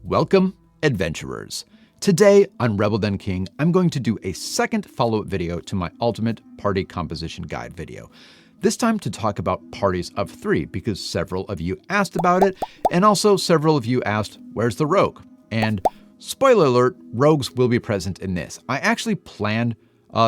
Welcome, adventurers. Today on Rebel Den King, I'm going to do a second follow-up video to my ultimate party composition guide video. This time to talk about parties of 3 because several of you asked about it, and also several of you asked, where's the rogue? And spoiler alert, rogues will be present in this. I actually planned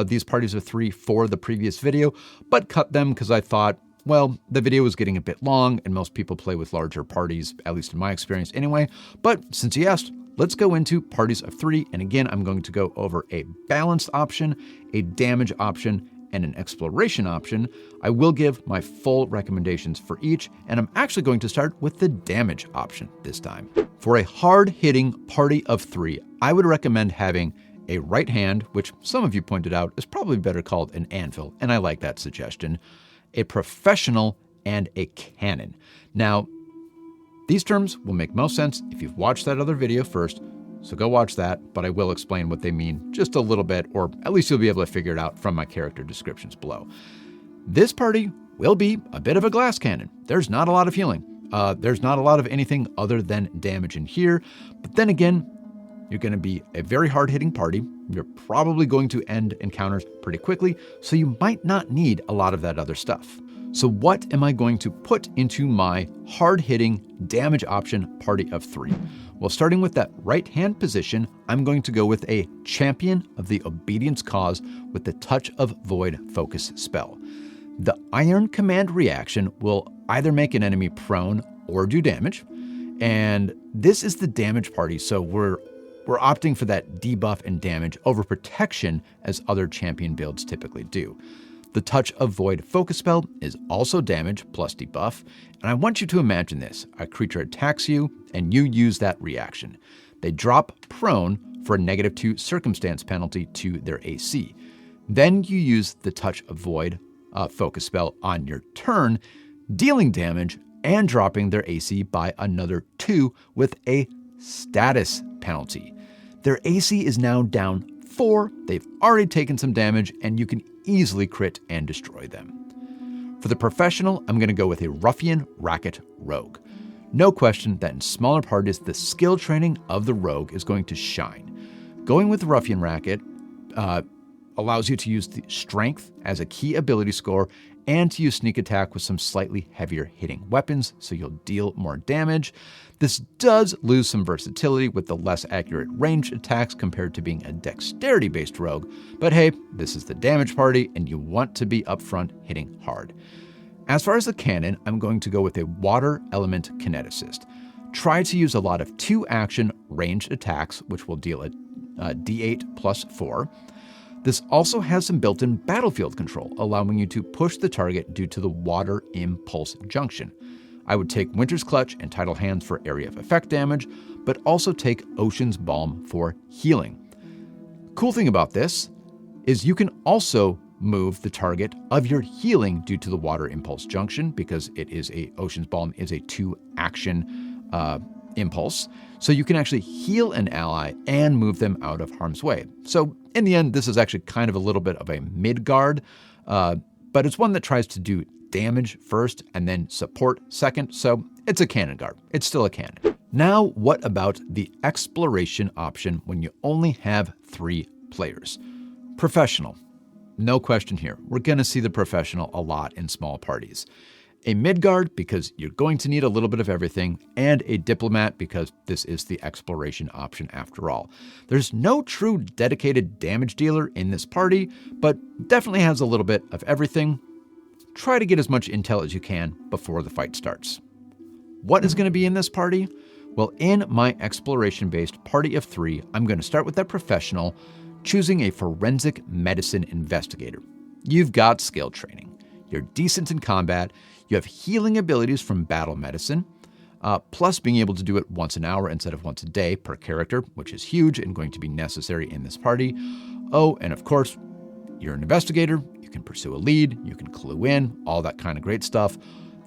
these parties of 3 for the previous video, but cut them because I thought, well, the video was getting a bit long and most people play with larger parties, at least in my experience anyway. But since you asked, let's go into parties of 3. And again, I'm going to go over a balanced option, a damage option, and an exploration option. I will give my full recommendations for each, and I'm actually going to start with the damage option this time. For a hard-hitting party of 3, I would recommend having a right hand, which some of you pointed out is probably better called an anvil, and I like that suggestion, a professional, and a cannon. Now, these terms will make most sense if you've watched that other video first, so go watch that, but I will explain what they mean just a little bit, or at least you'll be able to figure it out from my character descriptions below. This party will be a bit of a glass cannon. There's not a lot of healing. There's not a lot of anything other than damage in here, but then again, you're going to be a very hard-hitting party. You're probably going to end encounters pretty quickly, so you might not need a lot of that other stuff. So what am I going to put into my hard-hitting damage option party of 3? Well, starting with that right-hand position, I'm going to go with a champion of the obedience cause with the Touch of Void focus spell. The Iron Command reaction will either make an enemy prone or do damage, and this is the damage party, so we're opting for that debuff and damage over protection as other champion builds typically do. The Touch of Void focus spell is also damage plus debuff, and I want you to imagine this. A creature attacks you, and you use that reaction. They drop prone for a -2 circumstance penalty to their AC. Then you use the Touch of Void focus spell on your turn, dealing damage and dropping their AC by another 2 with a status penalty. Their AC is now down 4, they've already taken some damage, and you can easily crit and destroy them. For the professional, I'm going to go with a Ruffian Racket Rogue. No question that in smaller parties, the skill training of the rogue is going to shine. Going with Ruffian Racket allows you to use the strength as a key ability score and to use sneak attack with some slightly heavier hitting weapons, so you'll deal more damage. This does lose some versatility with the less accurate ranged attacks compared to being a dexterity-based rogue, but hey, this is the damage party and you want to be upfront hitting hard. As far as the cannon, I'm going to go with a water element kineticist. Try to use a lot of 2-action ranged attacks, which will deal a D8 plus 4. This also has some built-in battlefield control, allowing you to push the target due to the water impulse junction. I would take Winter's Clutch and Tidal Hands for area of effect damage, but also take Ocean's Balm for healing. Cool thing about this is you can also move the target of your healing due to the water impulse junction, because Ocean's Balm is a 2-action impulse. So you can actually heal an ally and move them out of harm's way. So in the end, this is actually kind of a little bit of a mid-guard, but it's one that tries to do damage first and then support second. So it's a cannon guard. It's still a cannon. Now, what about the exploration option when you only have 3 players? Professional. No question here. We're going to see the professional a lot in small parties. A mid-guard because you're going to need a little bit of everything, and a diplomat because this is the exploration option after all. There's no true dedicated damage dealer in this party, but definitely has a little bit of everything. Try to get as much intel as you can before the fight starts. What is going to be in this party? Well, in my exploration-based party of 3, I'm going to start with that professional, choosing a forensic medicine investigator. You've got skill training. You're decent in combat. You have healing abilities from battle medicine, plus being able to do it once an hour instead of once a day per character, which is huge and going to be necessary in this party. Oh, and of course, you're an investigator. You can pursue a lead. You can clue in, all that kind of great stuff.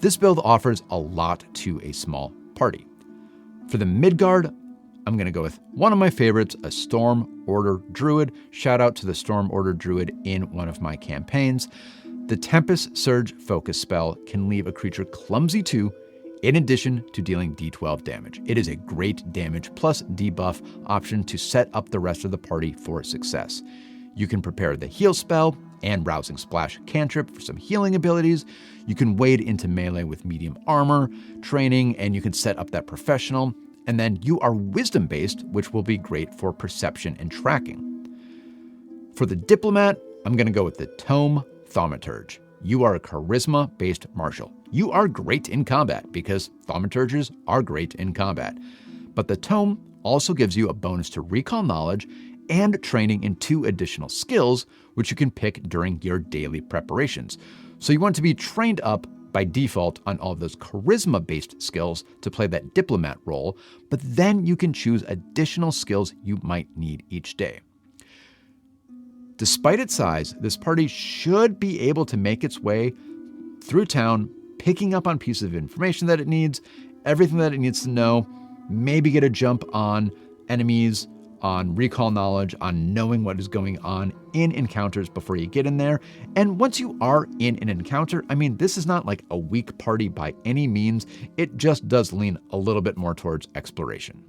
This build offers a lot to a small party. For the Midgard, I'm going to go with one of my favorites, a Storm Order Druid. Shout out to the Storm Order Druid in one of my campaigns. The Tempest Surge focus spell can leave a creature clumsy 2 in addition to dealing D12 damage. It is a great damage plus debuff option to set up the rest of the party for success. You can prepare the heal spell and Rousing Splash cantrip for some healing abilities. You can wade into melee with medium armor training, and you can set up that professional. And then you are wisdom based, which will be great for perception and tracking. For the diplomat, I'm going to go with the Tome Thaumaturge. You are a charisma based martial. You are great in combat because thaumaturges are great in combat. But the tome also gives you a bonus to recall knowledge and training in 2 additional skills, which you can pick during your daily preparations. So you want to be trained up by default on all of those charisma-based skills to play that diplomat role, but then you can choose additional skills you might need each day. Despite its size, this party should be able to make its way through town, picking up on pieces of information that it needs, everything that it needs to know, maybe get a jump on enemies, on recall knowledge, on knowing what is going on in encounters before you get in there. And once you are in an encounter, I mean, this is not like a weak party by any means. It just does lean a little bit more towards exploration.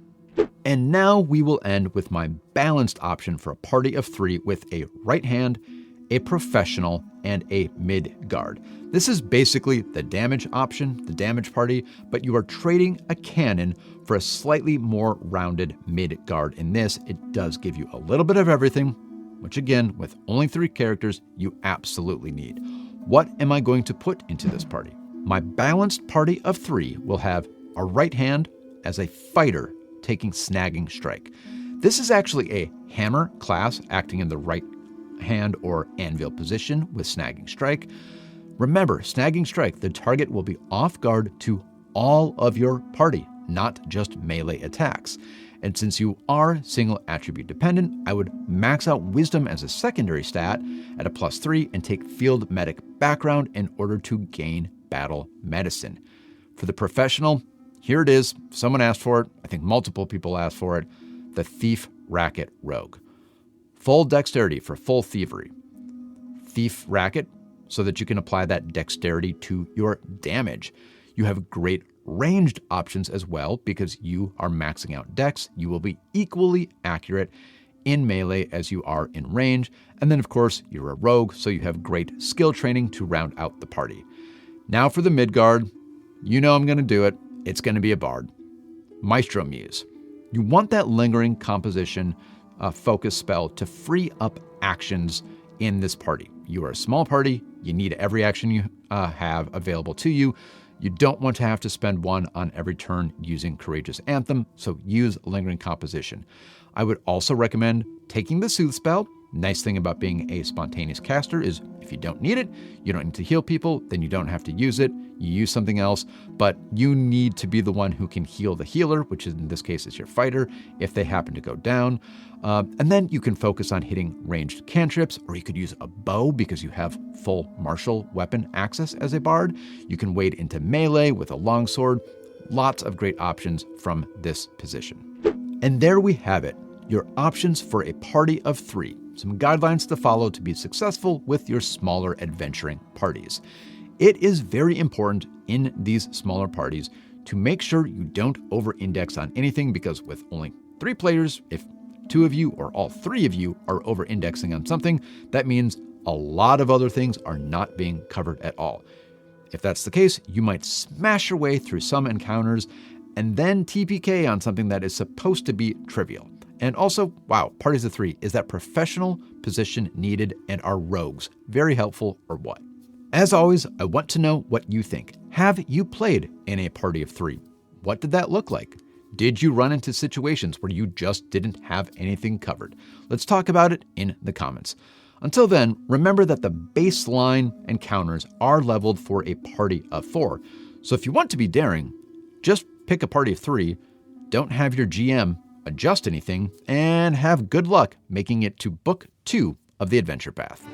And now we will end with my balanced option for a party of 3 with a right hand, a professional, and a mid-guard. This is basically the damage option, the damage party, but you are trading a cannon for a slightly more rounded mid-guard. In this, it does give you a little bit of everything, which again, with only 3 characters, you absolutely need. What am I going to put into this party? My balanced party of 3 will have a right hand as a fighter taking snagging strike. This is actually a hammer class acting in the right hand or anvil position with snagging strike. Remember, snagging strike, the target will be off guard to all of your party, not just melee attacks. And since you are single attribute dependent, I would max out wisdom as a secondary stat at a +3 and take field medic background in order to gain battle medicine. For the professional, here it is. Someone asked for it. I think multiple people asked for it. The Thief Racket Rogue. Full dexterity for full thievery. Thief Racket, so that you can apply that dexterity to your damage. You have great ranged options as well because you are maxing out dex. You will be equally accurate in melee as you are in range. And then, of course, you're a rogue, so you have great skill training to round out the party. Now for the Midgard. You know I'm going to do it. It's going to be a bard. Maestro Muse. You want that lingering composition focus spell to free up actions in this party. You are a small party. You need every action you have available to you. You don't want to have to spend one on every turn using Courageous Anthem, so use Lingering Composition. I would also recommend taking the Soothe spell. Nice thing about being a spontaneous caster is if you don't need it, you don't need to heal people, then you don't have to use it. You use something else, but you need to be the one who can heal the healer, which in this case is your fighter, if they happen to go down. And then you can focus on hitting ranged cantrips, or you could use a bow because you have full martial weapon access as a bard. You can wade into melee with a longsword. Lots of great options from this position. And there we have it, your options for a party of 3. Some guidelines to follow to be successful with your smaller adventuring parties. It is very important in these smaller parties to make sure you don't over-index on anything, because with only 3 players, if 2 of you or all 3 of you are over-indexing on something, that means a lot of other things are not being covered at all. If that's the case, you might smash your way through some encounters and then TPK on something that is supposed to be trivial. And also, wow, parties of 3, is that professional position needed, and are rogues very helpful or what? As always, I want to know what you think. Have you played in a party of 3? What did that look like? Did you run into situations where you just didn't have anything covered? Let's talk about it in the comments. Until then, remember that the baseline encounters are leveled for a party of 4. So if you want to be daring, just pick a party of 3, don't have your GM adjust anything, and have good luck making it to book 2 of the adventure path.